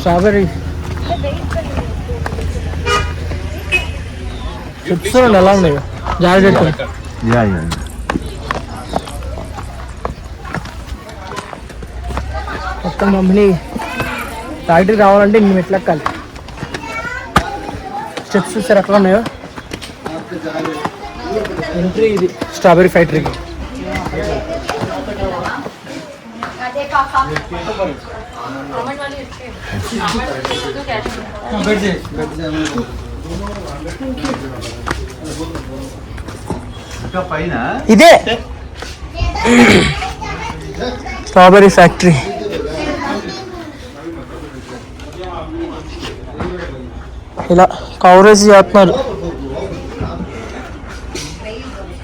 Strawberry chips ఎలా ఉన్నాయి జాగ్రత్త. మొత్తం కంపెనీ ఫ్యాక్టరీ రావాలంటే ఇన్ని మెట్లు ఎక్కాలి. స్టెప్స్ చూస్తారు ఎట్లా ఉన్నాయో. ఎంట్రీ ఇది స్ట్రాబెర్రీ ఫ్యాక్టరీకి. ఇదే స్ట్రాబెర్రీ ఫ్యాక్టరీ. ఇలా కవరేజ్ చేస్తున్నారు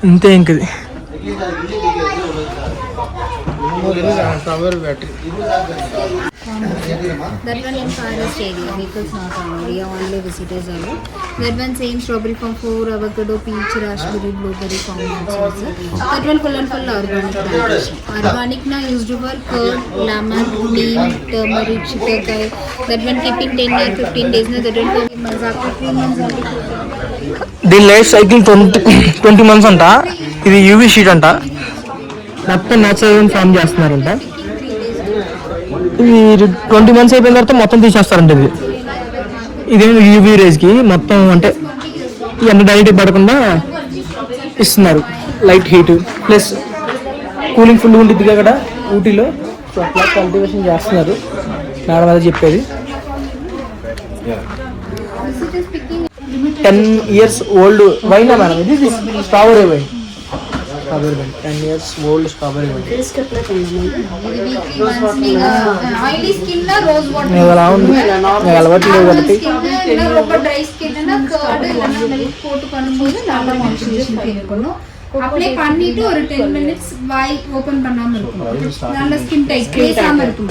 ఇంతే. ఇంకది strawberry factory. That one in forest area, vehicles not area, only visitors only. That one same strawberry farm for avocado, peach, raspberry, blueberry farm also. That one full and full organic plantation. Organic na used for curd, lemon, neem, turmeric, shikakai. That one keeping 10 days, 15 days na that one for months after 3 months only. దీని life cycle 20 months అంట. ఇది UV sheet అంట. మొత్తం natural form చేస్తున్నారంట. ఇది 20 months అయిపోయిన తర్వాత మొత్తం తీసేస్తారంట. ఇదేమో యూవీ రేజ్కి మొత్తం అంటే ఎండ డైరెక్ట్ పడకుండా ఇస్తున్నారు. Light heat plus cooling full ఉంటుంది కదా ఊటీలో. సో అట్లా కల్టివేషన్ చేస్తున్నారు మేడం అదే చెప్పేది. 10 years old వైనా మేడం ఇది. Strawberry wine. 10 years old strawberry wine. Oily skin na rose water. ఎలా ఉంది అలవాటు లేదు కాబట్టి dry skin na curd lemon milk போட்டு பண்ணும்போது நல்லா மாய்ஸ்சரைசேஷன் இருக்கணும். அப்படியே பண்ணிட்டு ஒரு 10 minutes வாய் ஓபன் பண்ணாம இருக்கணும். நல்ல ஸ்கின் டைட் பேசாம இருக்கும்.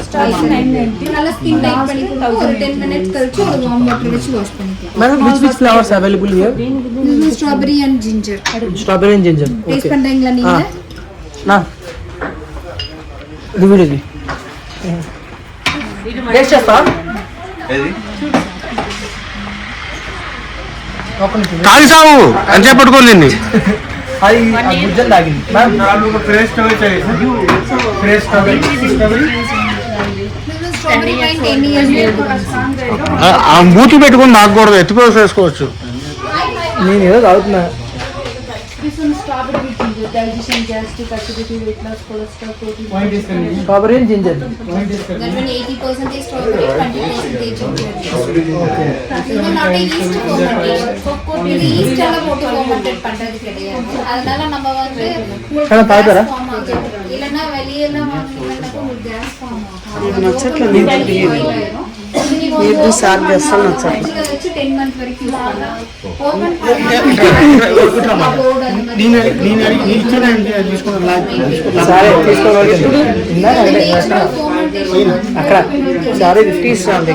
நல்ல ஸ்கின் டைட் பண்ணிட்டு ஒரு 10 minutes கழிச்சு ஒரு வார்ம் வாட்டர் வச்சு வாஷ் பண்ணிக்கலாம். Madam which flowers available here? This is strawberry and ginger. Strawberry and ginger. Taste பண்றீங்களா நீங்க? నా ఇది వీడిది టేస్ట్ చేస్తా. ఏది కాదు సావు అని చెప్పట్టుకోలేండి. అది గుజ్జలు తాగింది మూతి పెట్టుకుని నాకు కూడా ఎత్తుకోసి వేసుకోవచ్చు. నేను ఏదో తాగుతున్నా. Strawberry and ginger. That one 80% is strawberry, 20% is ginger. This one not a yeast fermentation. இது yeast எல்லாம் போட்டு fermented பண்றது கிடையாது. அதனால நம்ம வந்து கண்ணா தாய்தரா இல்லனா வெளிய எல்லாம் வாங்குனீங்கன்னா உங்களுக்கு கேஸ் ஃபார்ம் ஆகும். నచ్చట్లేదు. ఇది సార్ చేస్తాను నచ్చట్లేదు. 10 months వరకు యూస్ பண்ணலாம். ఓపెన్ సరే తీసుకోవాలి. అక్కడ సరే తీసుకోండి.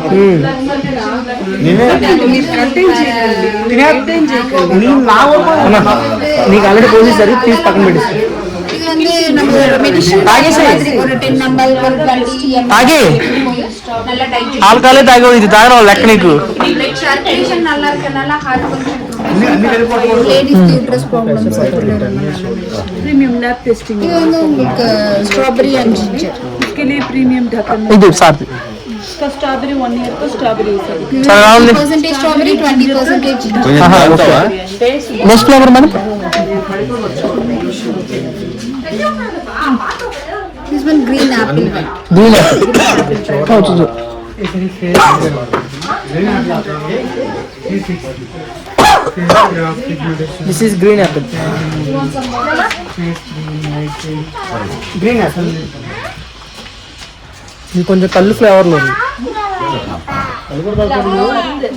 నీకు ఆల్రెడీ పోలీసు తీసి పక్కన పెట్టిస్తాను. ఆల్కహాలే తాగవు. ఇది తాగరా లెక్క నీకు. Premium lab testing strawberry and ginger इसके लिए प्रीमियम ढक्कन ఇది సార్ इसका स्ट्रॉबेरी 1 year का strawberry percentage strawberry 20% ginger. Next flavour madam. This one green apple. Green Apple. This is green apple. Green apple. ఇది కొంచెం కళ్ళు ఫ్లేవర్లో ఉంది.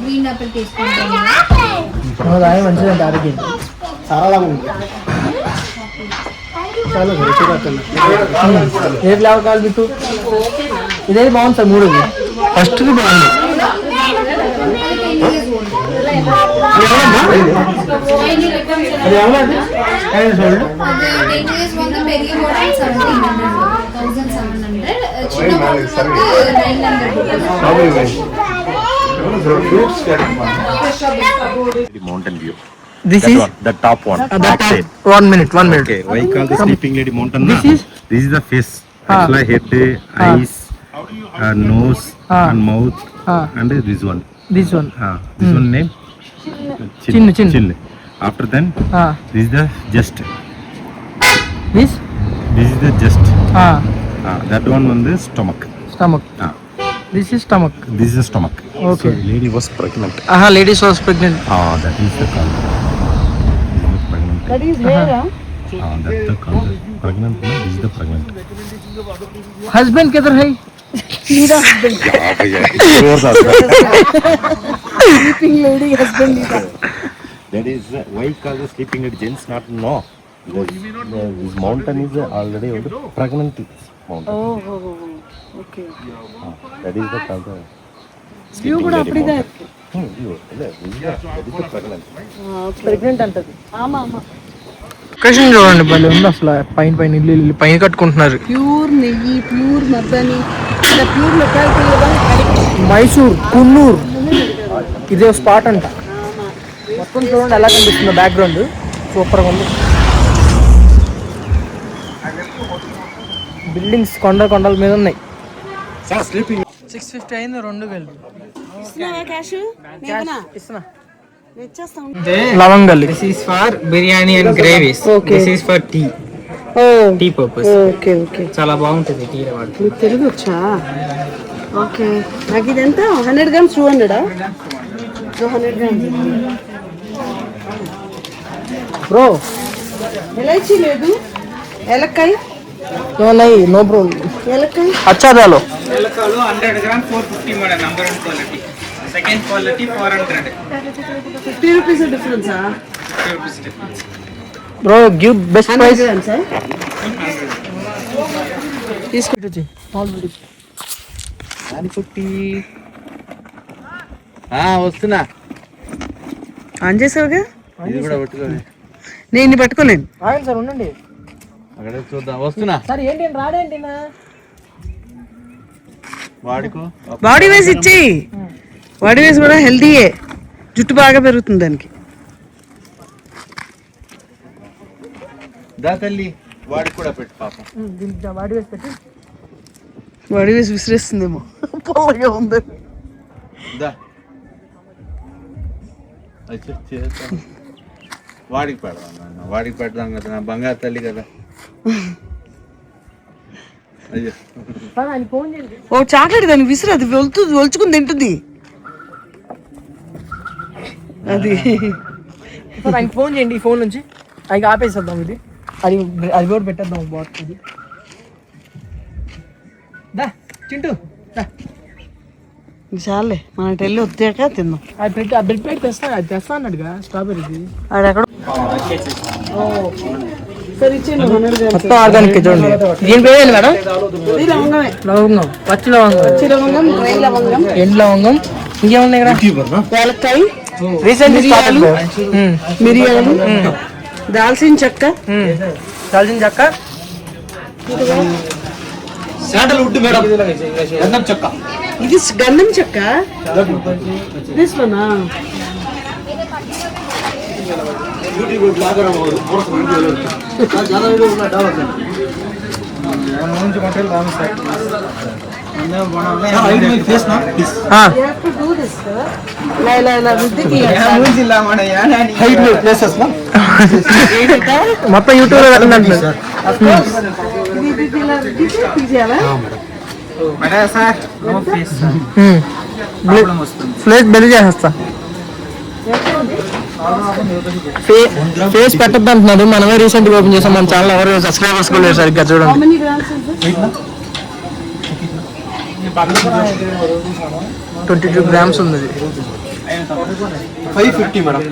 Green apple taste దాని మంచిదండి ఆరోగ్యం. చాలా ఉంది. చాలా ఏ ఫ్లేవర్ కావాలి మీకు? ఇదేది బాగుంది సార్. మూడుది ఫస్ట్ది బాగుంది. అది ఏమన్నా చిన్న Mountain view. This That is one, the top one. that Back top. side. 1 minute. Okay, why call the sleeping lady mountain? This na? is? This is the face. Ah. Actually, head, eyes, nose, Ah. and mouth, Ah. and this one. This one. This one name? Chin. After then, Ah. this is the just. This? This is the just. Ah. That one on the stomach. Stomach. Ah. This is stomach. This is the stomach. Okay. So, lady was pregnant. Ladies was pregnant. That is the call. Pregnant. That is hair, huh? That's the call. Pregnant. No? This is the pregnant. Husband किधर है? Sleeping lady husband. That is why call the sleeping at gents not no. This mountain is already pregnant mountain. Okay. That is the call the View కూడా அப்படிதான் இருக்கு. that is the pregnant. Pregnant అంటది. ఆమా. Location చూడండి భలే ఉంది అసలు. పైన ఇల్లు పైన కట్టుకుంటున్నారు. ప్యూర్ నెయ్యి, ప్యూర్ మద్దని, ఇలా ప్యూర్ లొకాలిటీ మైసూర్, కున్నూర్ ఇదే స్పాట్ అంట. మొత్తం చూడండి ఎలా కనిపిస్తుందో బ్యాక్గ్రౌండ్. సూపర్గా ఉంది. బిల్డింగ్స్ కొండల మీద ఉన్నాయి. 650 అయింది 2 వేలు. ఇస్తున్నా. లవంగాలు. This is for biryani and gravies. Okay. This is for tea. Tea purpose. Okay. చాలా బాగుంటుంది టీ వాడు. మీకు తెలుగు వచ్చా? ఓకే. నాకు ఇది ఎంత 100 grams 200 100 grams. బ్రో ఎలైచి లేదు, ఎలక్కాయ, నో బ్రో. ఎలక్కాయ అచ్చా దాలో. ఎలకలు 100 grams 450 madam. Number 1 quality. Second quality 400. 50 rupees డిఫరెన్సా? 50 rupees difference. Bro give best 100 price. grams వస్తున్నా. ఆన్ చేసావుగా? ఇది కూడా పట్టుకోండి. నేను ఇన్ని పట్టుకోలేను. ఆగండి సార్ ఉండండి. అక్కడ చూద్దాం. వస్తున్నా. సార్ ఏంటి రాడేంటి నా? వాడుకో. బాడీ వేస్ ఇచ్చేయి. బాడీ వేస్ కూడా హెల్దీయే, జుట్టు బాగా పెరుగుతుంది దానికి. దా తల్లి వాడికి కూడా పెట్టు పాపం. వాడి వేసి పెట్టి బాడీ వేస్ విసిరేస్తుందేమో పొల్లగా ఉంది. దా చేస్తాం. వాడికి పెడదాం నాన్న. వాడికి పెడదాం కదా, నా బంగారు తల్లి కదా. అయ్యో ఆయన ఫోన్ చేయండి. ఓ చాక్లెట్ దాన్ని విసిరి, అది ఒలుచుకుని తింటుంది అది. సార్ ఆయన ఫోన్ చేయండి. ఈ ఫోన్ నుంచి అది ఆపేసేద్దాం. అది కూడా పెట్టేద్దాం బాగుంటుంది. దా చింటూ దా. చాలే, మన వెళ్ళి వచ్చాక తిందాం. అది పెట్టి ఆ బెడ్ ప్లేట్ తెస్తా అన్నాడుగా స్ట్రాబెర్రీది. అది ఎక్కడ మొత్తం ఆర్గానిక్ చూడండి. దీని పేరు ఏంటి మేడం? లవంగమే. లవంగం, పచ్చి లవంగం, లవంగం, డ్రై లవంగం, ఎండు లవంగం, ఇంకేమున్నాయి ఇక్కడ? ఏలక్కాయ, రీసెంట్ మిరియాలు, దాల్చిన చెక్క, దాల్చిన చెక్క, శాండల్వుడ్ మేడం. గంధం చెక్క. ఇది గంధం చెక్క. తీసుకున్నా మొత్తం యూట్యూబ్ లో పెట్టండి. ఫ్లేస్ బెల్ చేసేస్తా. ఫేస్ పెట్టద్దు అంటున్నాడు. మనమే రీసెంట్ గా ఓపెన్ చేసాం. మన ఛానల్ ఎవరు సబ్స్క్రైబర్స్ కూడా లేరు సరిగ్గా. చూడండి 22 grams ఉంది. 550 మేడం.